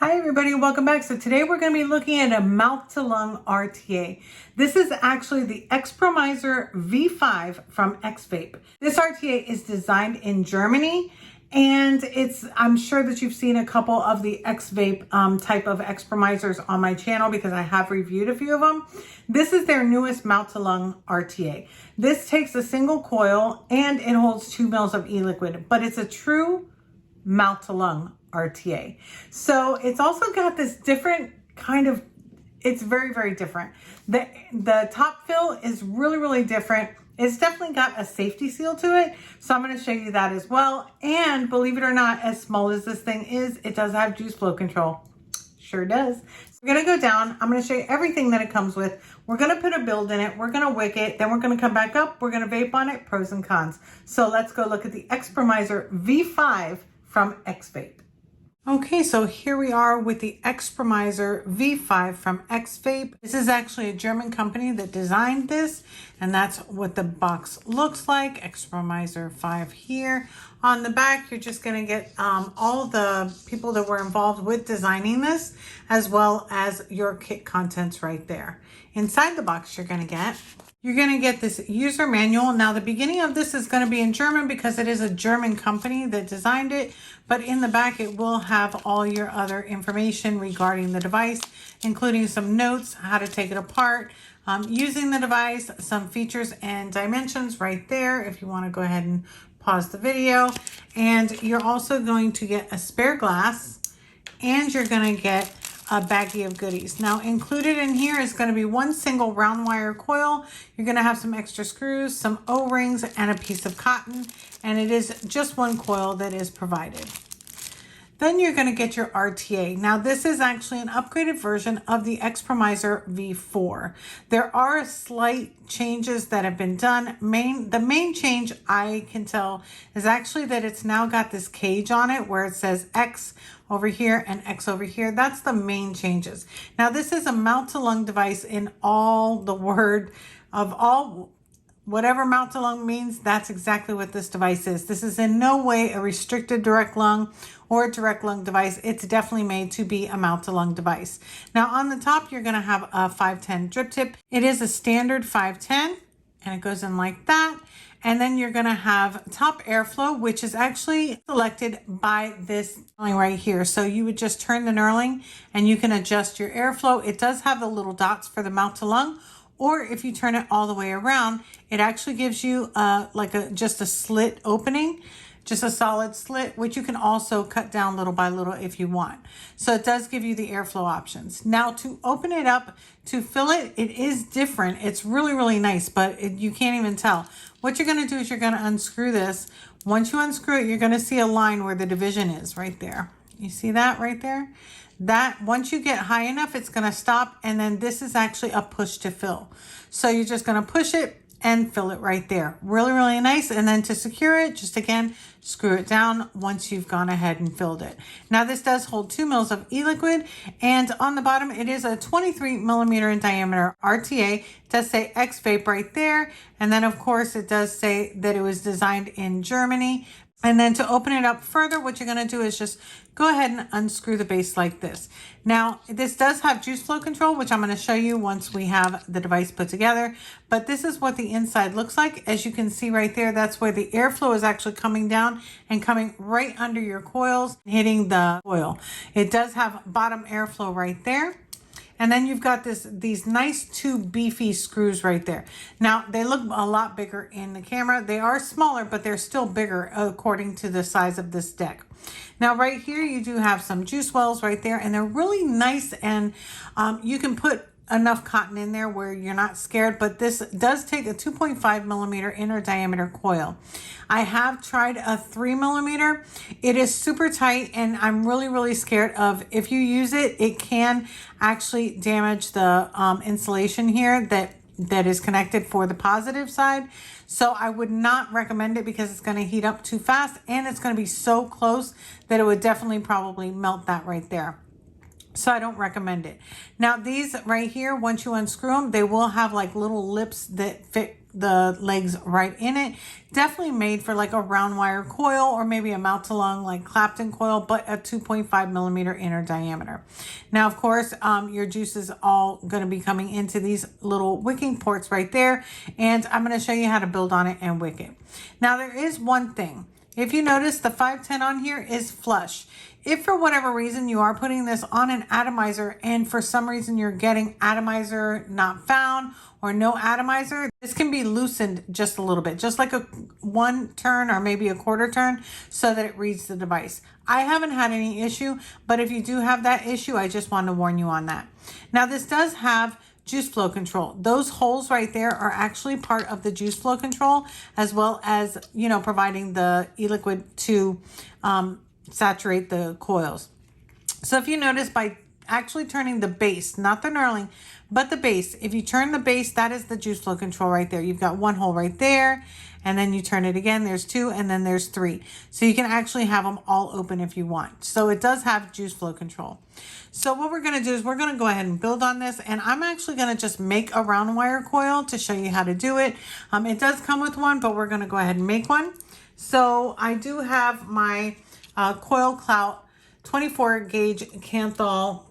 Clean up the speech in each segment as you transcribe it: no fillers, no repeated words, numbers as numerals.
Hi everybody, welcome back. So today we're going to be looking at a mouth-to-lung RTA. This is actually the eXpromizer V5 from ExVape. This RTA is designed in Germany, and I'm sure that you've seen a couple of the ExVape type of eXpromizers on my channel because I have reviewed a few of them. This is their newest mouth-to-lung RTA. This takes a single coil and it holds 2 mils of e-liquid, but it's a true mouth-to-lung RTA. So it's also got this different kind of, it's very, very different. The top fill is really different. It's definitely got a safety seal to it. So I'm going to show you that as well. And believe it or not, as small as this thing is, it does have juice flow control. Sure does. So we're going to go down. I'm going to show you everything that it comes with. We're going to put a build in it. We're going to wick it. Then we're going to come back up. We're going to vape on it, pros and cons. So let's go look at the eXpromizer V5 from ExVape. Okay, so here we are with the eXpromizer V5 from ExVape. This is actually a German company that designed this, and that's what the box looks like. eXpromizer 5 here. On the back, you're just going to get all the people that were involved with designing this, as well as your kit contents right there. Inside the box, you're going to get this user manual. Now, the beginning of this is going to be in German because it is a German company that designed it, but in the back, it will have all your other information regarding the device, including some notes, how to take it apart, using the device, some features and dimensions right there if you want to go ahead and pause the video. And you're also going to get a spare glass, and you're going to get a baggie of goodies. Now, included in here is going to be one single round wire coil. You're going to have some extra screws, some O-rings, and a piece of cotton. And it is just one coil that is provided. Then you're going to get your RTA. Now, this is actually an upgraded version of the eXpromizer V4. There are slight changes that have been done. The main change I can tell is actually that it's now got this cage on it where it says X over here and X over here. That's the main changes. Now, this is a mouth-to-lung device in all the word of all. Whatever mouth-to-lung means, that's exactly what this device is. This is in no way a restricted direct lung or a direct lung device. It's definitely made to be a mouth-to-lung device. Now, on the top, you're going to have a 510 drip tip. It is a standard 510, and it goes in like that. And then you're going to have top airflow, which is actually selected by this knurling right here. So you would just turn the knurling, and you can adjust your airflow. It does have the little dots for the mouth-to-lung. Or if you turn it all the way around, it actually gives you just a slit opening, just a solid slit, which you can also cut down little by little if you want. So it does give you the airflow options. Now, to open it up, to fill it, it is different. It's really nice, but you can't even tell. What you're going to do is you're going to unscrew this. Once you unscrew it, you're going to see a line where the division is right there. You see that right there? That once you get high enough, it's going to stop, and then this is actually a push to fill. So you're just going to push it and fill it right there. Really nice. And then to secure it, just again, screw it down once you've gone ahead and filled it. Now, this does hold 2 mils of e-liquid, and on the bottom, it is a 23 millimeter in diameter RTA. It does say ExVape right there. And then, of course, it does say that it was designed in Germany. And then to open it up further, what you're going to do is just go ahead and unscrew the base like this. Now, this does have juice flow control, which I'm going to show you once we have the device put together. But this is what the inside looks like. As you can see right there, that's where the airflow is actually coming down and coming right under your coils, hitting the coil. It does have bottom airflow right there. And then you've got these nice 2 beefy screws right there. Now, they look a lot bigger in the camera. They are smaller, but they're still bigger according to the size of this deck. Now, right here, you do have some juice wells right there, and they're really nice, and you can put enough cotton in there where you're not scared, but this does take a 2.5 millimeter inner diameter coil. I have tried a 3 millimeter. It is super tight, and I'm really scared of if you use it, it can actually damage the insulation here that is connected for the positive side. So I would not recommend it because it's going to heat up too fast, and it's going to be so close that it would definitely probably melt that right there. So I don't recommend it. Now, these right here, once you unscrew them, they will have like little lips that fit the legs right in it. Definitely made for like a round wire coil or maybe a mouth to lung like Clapton coil, but a 2.5 millimeter inner diameter. Now, of course, your juice is all going to be coming into these little wicking ports right there. And I'm going to show you how to build on it and wick it. Now, there is one thing. If you notice, the 510 on here is flush. If for whatever reason you are putting this on an atomizer and for some reason you're getting atomizer not found or no atomizer, this can be loosened just a little bit, just like a 1 turn or maybe a 1/4 turn so that it reads the device. I haven't had any issue, but if you do have that issue, I just want to warn you on that. Now, this does have juice flow control. Those holes right there are actually part of the juice flow control, as well as, you know, providing the e-liquid to saturate the coils. So if you notice, by actually turning the base, not the knurling, but the base, if you turn the base, that is the juice flow control right there. You've got 1 hole right there, and then you turn it again, there's 2, and then there's 3. So you can actually have them all open if you want. So it does have juice flow control. So what we're going to do is we're going to go ahead and build on this, and I'm actually going to just make a round wire coil to show you how to do it. It does come with one, but we're going to go ahead and make one. So I do have my Coil Clout 24 gauge Canthal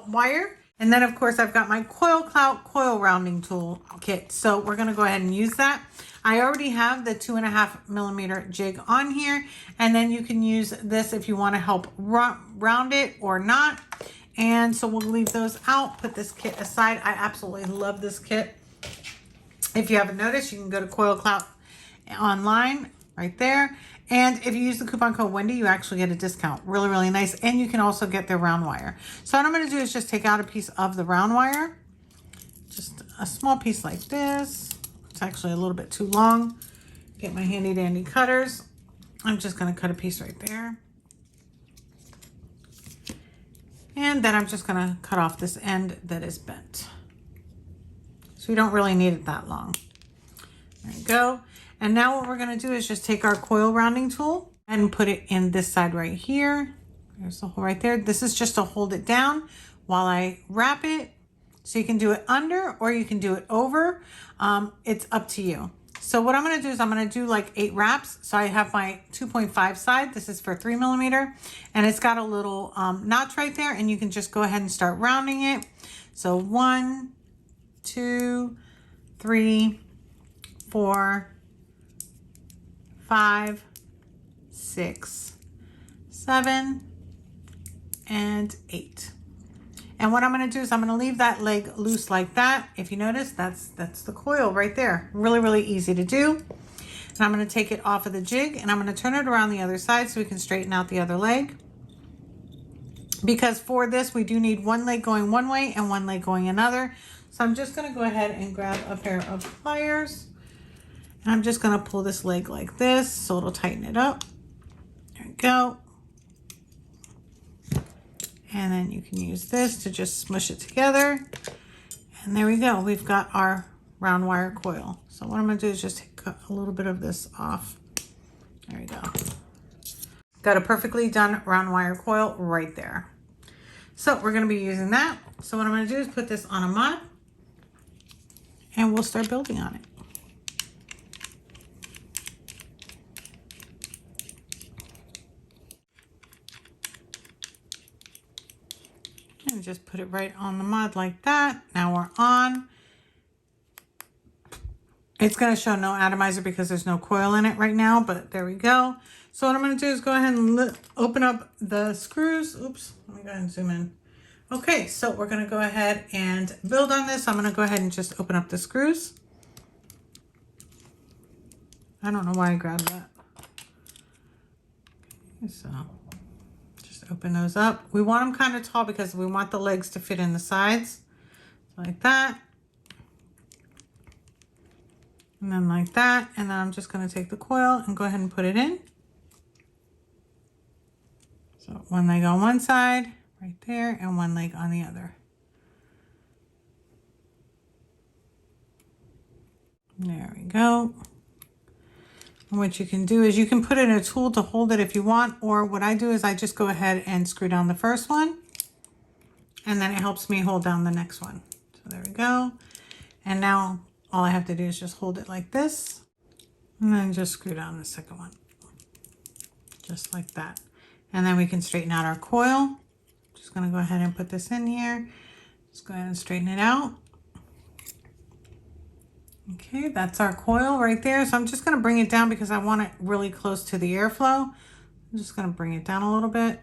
wire. And then of course I've got my Coil Clout coil rounding tool kit. So we're going to go ahead and use that. I already have the 2.5 millimeter jig on here. And then you can use this if you want to help round it or not. And so we'll leave those out, put this kit aside. I absolutely love this kit. If you haven't noticed, you can go to Coil Clout online right there. And if you use the coupon code Wendy, you actually get a discount. Really, really nice. And you can also get their round wire. So what I'm going to do is just take out a piece of the round wire. Just a small piece like this. It's actually a little bit too long. Get my handy dandy cutters. I'm just going to cut a piece right there. And then I'm just going to cut off this end that is bent. So you don't really need it that long. There you go. And now what we're going to do is just take our coil rounding tool and put it in this side right here. There's the hole right there. This is just to hold it down while I wrap it. So you can do it under or you can do it over. It's up to you. So what I'm going to do is I'm going to do like 8 wraps. So I have my 2.5 side. This is for 3 millimeter. And it's got a little notch right there. And you can just go ahead and start rounding it. So 1, 2, 3, 4, 5, 6, 7, and 8. And what I'm going to do is I'm going to leave that leg loose like that. If you notice, that's the coil right there. Really, really easy to do. And I'm going to take it off of the jig and I'm going to turn it around the other side so we can straighten out the other leg. Because for this, we do need one leg going one way and one leg going another. So I'm just going to go ahead and grab a pair of pliers. And I'm just going to pull this leg like this so it'll tighten it up. There we go. And then you can use this to just smush it together. And there we go. We've got our round wire coil. So what I'm going to do is just cut a little bit of this off. There we go. Got a perfectly done round wire coil right there. So we're going to be using that. So what I'm going to do is put this on a mod and we'll start building on it. And just put it right on the mod like that. Now we're on. It's going to show no atomizer because there's no coil in it right now, but there we go. So what I'm going to do is go ahead and open up the screws. Oops, let me go ahead and zoom in. Okay, so we're going to go ahead and build on this. I'm going to go ahead and just open up the screws. I don't know why I grabbed that. Okay, so open those up. We want them kind of tall because we want the legs to fit in the sides. Like that. And then like that. And then I'm just going to take the coil and go ahead and put it in. So one leg on one side, right there, and one leg on the other. There we go. And what you can do is you can put in a tool to hold it if you want, or what I do is I just go ahead and screw down the first one, and then it helps me hold down the next one. So there we go. And now all I have to do is just hold it like this and then just screw down the second one. Just like that. And then we can straighten out our coil. Just gonna go ahead and put this in here. Just go ahead and straighten it out. Okay, that's our coil right there. So I'm just gonna bring it down because I want it really close to the airflow. I'm just gonna bring it down a little bit,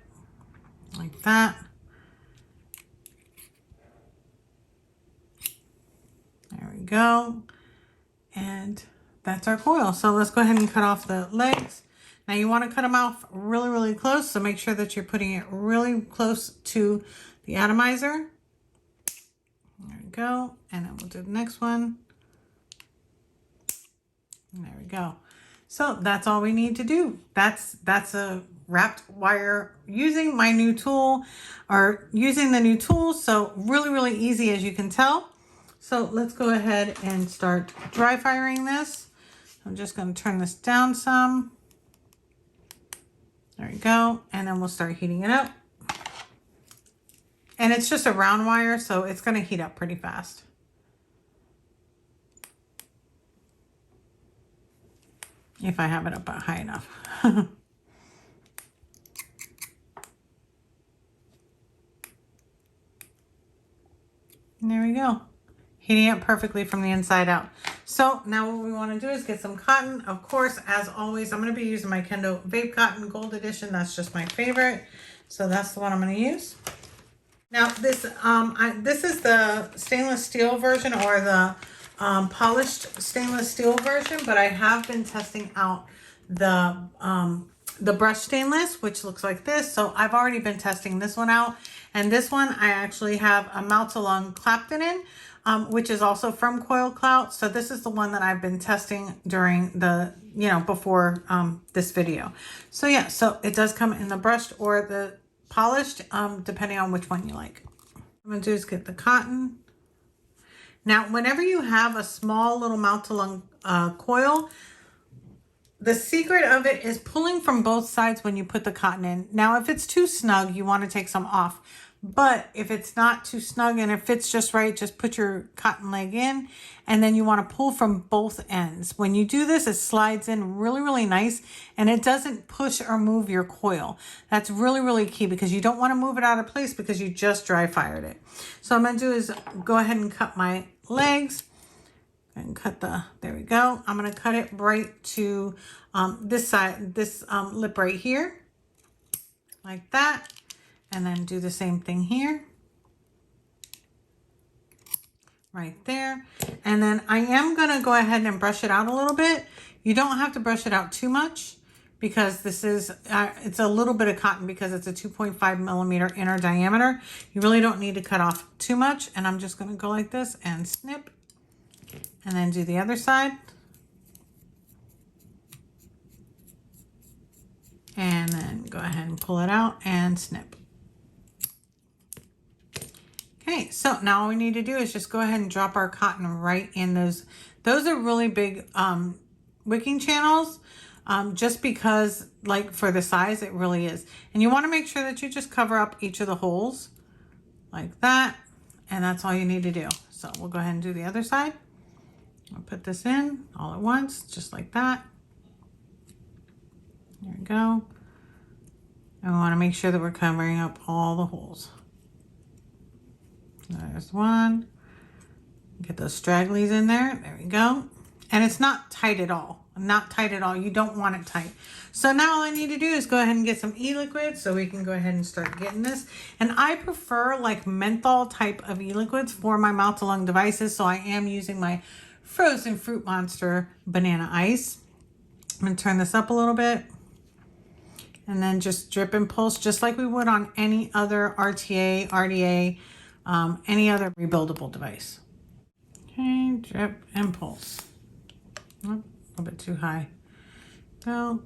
like that. There we go. And that's our coil. So let's go ahead and cut off the legs. Now you want to cut them off really, really close. So make sure that you're putting it really close to the atomizer. There we go. And then we'll do the next one. And there we go. So that's all we need to do. That's a wrapped wire using my new tool, or using the new tool. So really, really easy, as you can tell. So let's go ahead and start dry firing this. I'm just going to turn this down some. There we go. And then we'll start heating it up. And it's just a round wire, so it's going to heat up pretty fast. If I have it up high enough. And there we go. Heating up perfectly from the inside out. So now what we want to do is get some cotton. Of course, as always, I'm going to be using my Kendo Vape Cotton Gold Edition. That's just my favorite. So that's the one I'm going to use. Now this is the stainless steel version, or the polished stainless steel version, but I have been testing out the brushed stainless, which looks like this. So I've already been testing this one out. And this one, I actually have a mouth-to-lung Clapton in, which is also from Coil Clout. So this is the one that I've been testing during the, before this video. So yeah, so it does come in the brushed or the polished, depending on which one you like. What I'm gonna do is get the cotton. Now, whenever you have a small little mouth-to-lung coil, the secret of it is pulling from both sides when you put the cotton in. Now, if it's too snug, you want to take some off. But if it's not too snug and it fits just right, just put your cotton leg in, and then you want to pull from both ends. When you do this, it slides in really, really nice, and it doesn't push or move your coil. That's really, really key, because you don't want to move it out of place because you just dry fired it. So what I'm going to do is go ahead and cut my legs and cut there we go. I'm going to cut it right to this side, this lip right here, like that. And then do the same thing here, right there. And then I am going to go ahead and brush it out a little bit. You don't have to brush it out too much, because this is, it's a little bit of cotton, because it's a 2.5 millimeter inner diameter. You really don't need to cut off too much. And I'm just going to go like this and snip, and then do the other side. And then go ahead and pull it out and snip. Okay, so now all we need to do is just go ahead and drop our cotton right in those. Those are really big wicking channels, just because, like, for the size, it really is. And you want to make sure that you just cover up each of the holes like that. And that's all you need to do. So we'll go ahead and do the other side. I'll put this in all at once, just like that. There we go. And we want to make sure that we're covering up all the holes. There's one. Get those stragglies in there. There we go. And it's not tight at all. Not tight at all. You don't want it tight. So now all I need to do is go ahead and get some e-liquids, so we can go ahead and start getting this. And I prefer like menthol type of e-liquids for my mouth-to-lung devices. So I am using my Frozen Fruit Monster Banana Ice. I'm going to turn this up a little bit. And then just drip and pulse, just like we would on any other RTA, RDA, any other rebuildable device. Okay, drip and pulse. Oh, a little bit too high. Go.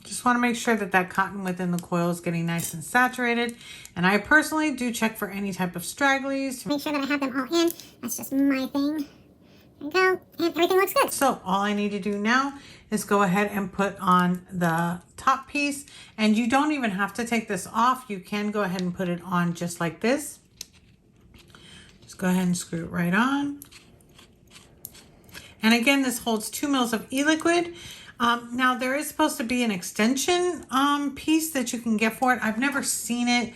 Just want to make sure that that cotton within the coil is getting nice and saturated. And I personally do check for any type of stragglies. Make sure that I have them all in. That's just my thing. There we go. And everything looks good. So all I need to do now is go ahead and put on the top piece. And you don't even have to take this off. You can go ahead and put it on just like this. Just Just go ahead and screw it right on. And again, this holds 2 mils of e-liquid. Now there is supposed to be an extension piece that you can get for it. I've never seen it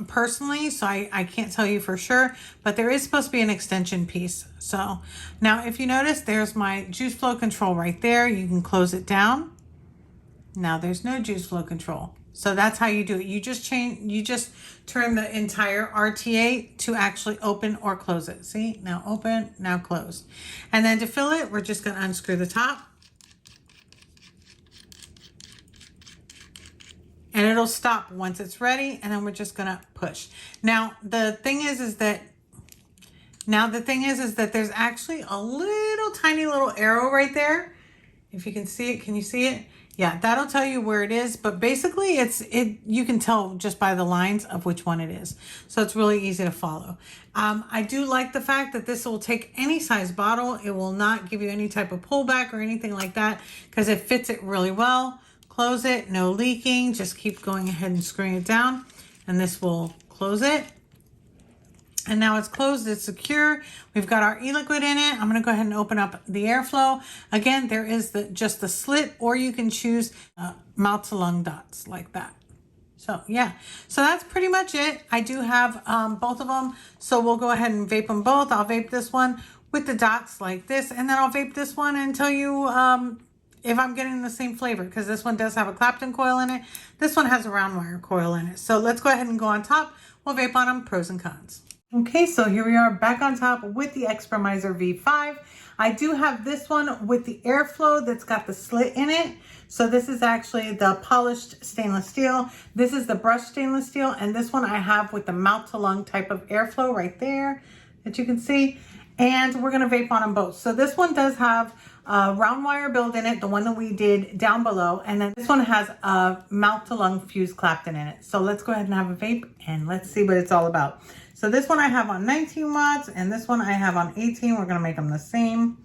personally, so I can't tell you for sure, but there is supposed to be an extension piece. So now if you notice, there's my juice flow control right there. You can close it down. Now there's no juice flow control. So that's how you do it. You just turn the entire RTA to actually open or close it. See, now open, now close. And then to fill it, we're just gonna unscrew the top. And it'll stop once it's ready, and then we're just gonna push. Now the thing is that there's actually a little tiny little arrow right there. If you can see it, can you see it? Yeah, that'll tell you where it is, but basically you can tell just by the lines of which one it is. So it's really easy to follow. I do like the fact that this will take any size bottle. It will not give you any type of pullback or anything like that because it fits it really well. Close it, no leaking. Just keep going ahead and screwing it down, and this will close it. And now it's closed, it's secure. We've got our e-liquid in it. I'm gonna go ahead and open up the airflow. Again, there is just the slit, or you can choose mouth to lung dots like that. So yeah, so that's pretty much it. I do have both of them. So we'll go ahead and vape them both. I'll vape this one with the dots like this, and then I'll vape this one and tell you if I'm getting the same flavor, because this one does have a Clapton coil in it. This one has a round wire coil in it. So let's go ahead and go on top. We'll vape on them, pros and cons. Okay, so here we are back on top with the eXpromizer V5. I do have this one with the airflow that's got the slit in it. So this is actually the polished stainless steel. This is the brushed stainless steel. And this one I have with the mouth to lung type of airflow right there that you can see. And we're gonna vape on them both. So this one does have a round wire build in it, the one that we did down below. And then this one has a mouth to lung fused Clapton in it. So let's go ahead and have a vape and let's see what it's all about. So this one I have on 19 watts and this one I have on 18. We're gonna make them the same.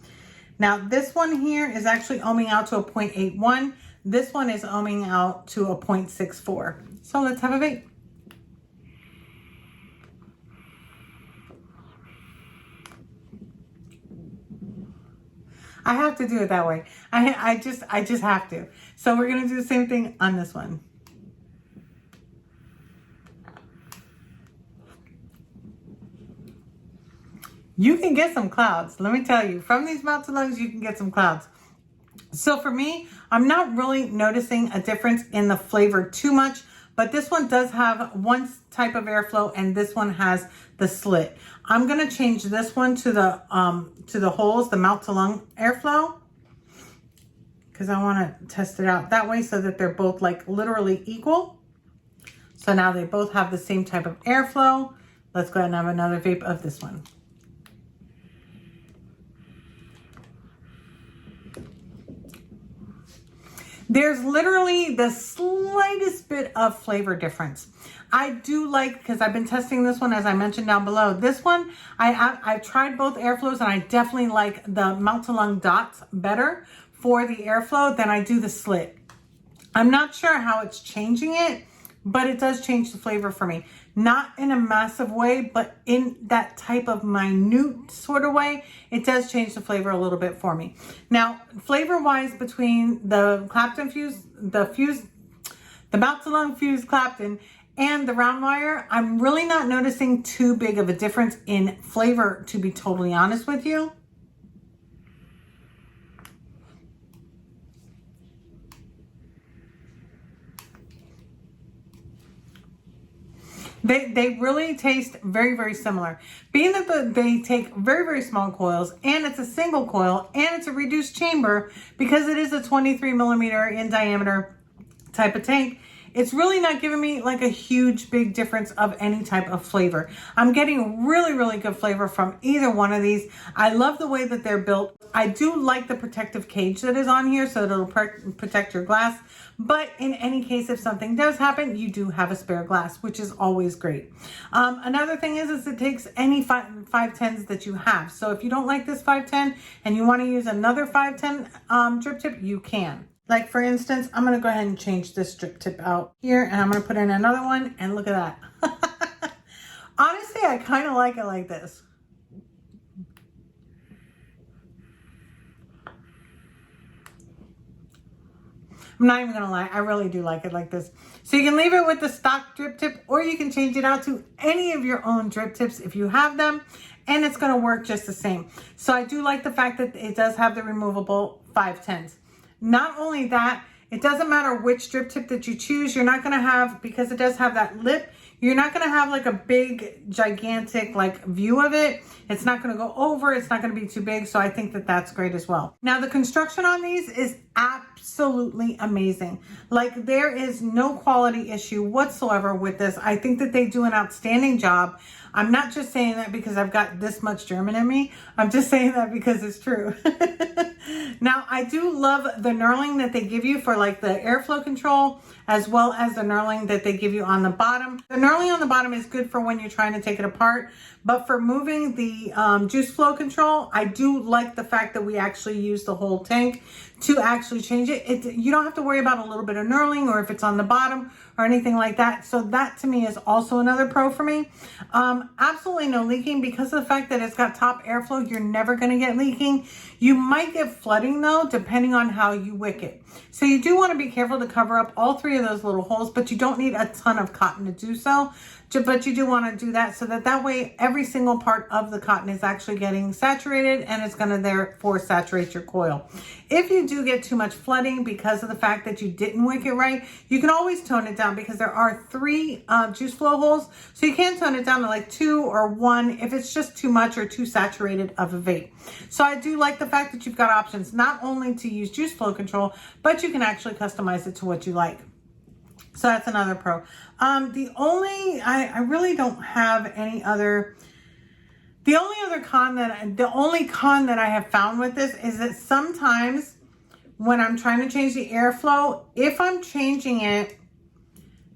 Now this one here is actually ohming out to a 0.81. This one is ohming out to a 0.64. So let's have a vape. I have to do it that way. I just have to. So we're gonna do the same thing on this one. You can get some clouds. Let me tell you, from these mouth to lungs, you can get some clouds. So for me, I'm not really noticing a difference in the flavor too much, but this one does have one type of airflow and this one has the slit. I'm gonna change this one to the holes, the mouth to lung airflow, because I wanna test it out that way so that they're both like literally equal. So now they both have the same type of airflow. Let's go ahead and have another vape of this one. There's literally the slightest bit of flavor difference. I do like, because I've been testing this one as I mentioned down below. This one, I've tried both airflows and I definitely like the mouth to lung dots better for the airflow than I do the slit. I'm not sure how it's changing it, but it does change the flavor for me. Not in a massive way, but in that type of minute sort of way, it does change the flavor a little bit for me. Now, flavor-wise, between the Clapton fused, the mouth to lung fused Clapton and the round wire, I'm really not noticing too big of a difference in flavor, to be totally honest with you. They really taste very, very similar. Being that they take very, very small coils and it's a single coil and it's a reduced chamber because it is a 23 millimeter in diameter type of tank, it's really not giving me like a huge big difference of any type of flavor. I'm getting really, really good flavor from either one of these. I love the way that they're built. I do like the protective cage that is on here so it'll protect your glass. But in any case, if something does happen, you do have a spare glass, which is always great. Another thing is it takes any 510s that you have. So if you don't like this 510 and you want to use another 510 drip tip, you can. Like for instance, I'm going to go ahead and change this drip tip out here and I'm going to put in another one and look at that. Honestly, I kind of like it like this. I'm not even gonna lie, I really do like it like this. So you can leave it with the stock drip tip, or you can change it out to any of your own drip tips if you have them, and it's gonna work just the same. So I do like the fact that it does have the removable 510s. Not only that, it doesn't matter which drip tip that you choose, you're not gonna have, because it does have that lip, you're not gonna have like a big, gigantic like view of it. It's not gonna go over, it's not gonna be too big. So I think that that's great as well. Now the construction on these is absolutely amazing. Like there is no quality issue whatsoever with this. I think that they do an outstanding job. I'm not just saying that because I've got this much German in me. I'm just saying that because it's true. Now, I do love the knurling that they give you for like the airflow control, as well as the knurling that they give you on the bottom. The knurling on the bottom is good for when you're trying to take it apart, but for moving the juice flow control, I do like the fact that we actually use the whole tank to actually change it. You don't have to worry about a little bit of knurling or if it's on the bottom or anything like that. So that to me is also another pro for me. Absolutely no leaking because of the fact that it's got top airflow. You're never going to get leaking. You might get flooding though, depending on how you wick it. So you do want to be careful to cover up all three of those little holes, but you don't need a ton of cotton to do so. But you do want to do that so that way every single part of the cotton is actually getting saturated, and it's going to therefore saturate your coil. If you do get too much flooding because of the fact that you didn't wick it right, you can always tone it down because there are 3 juice flow holes. So you can tone it down to like 2 or 1 if it's just too much or too saturated of a vape. So I do like the fact that you've got options not only to use juice flow control, but you can actually customize it to what you like. So that's another pro. I really don't have any other. The only con that I have found with this is that sometimes when I'm trying to change the airflow, if I'm changing it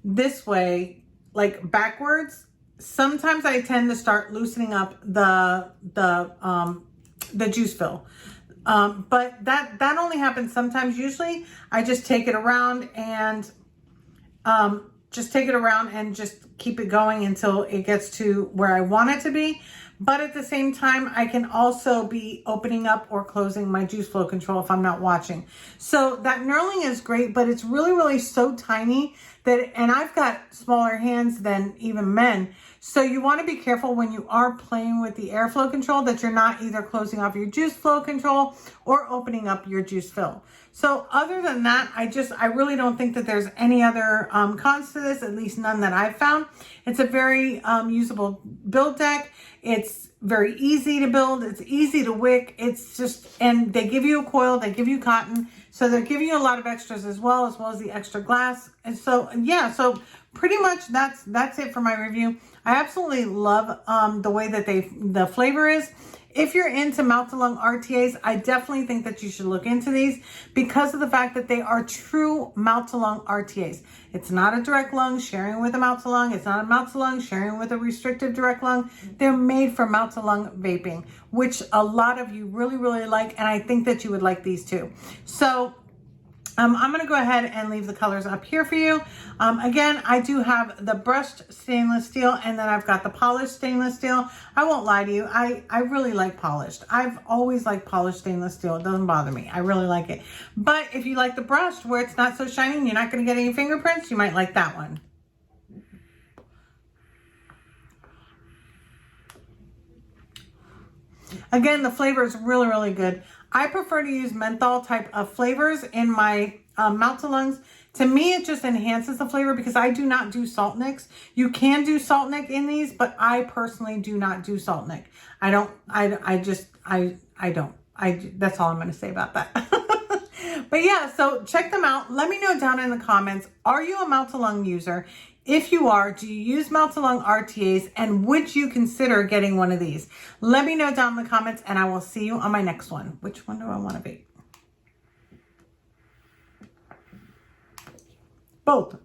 this way, like backwards, sometimes I tend to start loosening up the juice fill. But that only happens sometimes. Usually I just take it around and just keep it going until it gets to where I want it to be. But at the same time, I can also be opening up or closing my juice flow control if I'm not watching. So that knurling is great, but it's really, really so tiny and I've got smaller hands than even men. So you want to be careful when you are playing with the airflow control that you're not either closing off your juice flow control or opening up your juice fill. So other than that, I really don't think that there's any other cons to this, at least none that I've found. It's a very usable build deck. It's very easy to build. It's easy to wick. It's just, and they give you a coil, they give you cotton. So they're giving you a lot of extras as well as the extra glass. And so, yeah, so pretty much that's it for my review. I absolutely love the way that the flavor is. If you're into mouth-to-lung RTAs, I definitely think that you should look into these because of the fact that they are true mouth-to-lung RTAs. It's not a direct lung sharing with a mouth-to-lung. It's not a mouth-to-lung sharing with a restrictive direct lung. They're made for mouth-to-lung vaping, which a lot of you really, really like, and I think that you would like these too. So I'm going to go ahead and leave the colors up here for you. Again, I do have the brushed stainless steel, and then I've got the polished stainless steel. I won't lie to you. I really like polished. I've always liked polished stainless steel. It doesn't bother me. I really like it. But if you like the brushed where it's not so shiny and you're not going to get any fingerprints, you might like that one. Again, the flavor is really, really good. I prefer to use menthol type of flavors in my mouth-to-lungs. To me, it just enhances the flavor because I do not do salt nicks. You can do salt nick in these, but I personally do not do salt nick. I don't. That's all I'm going to say about that. But yeah, so check them out. Let me know down in the comments, are you a mouth-to-lung user? If you are, do you use mouth-to-lung RTAs, and would you consider getting one of these? Let me know down in the comments, and I will see you on my next one. Which one do I want to vape? Both.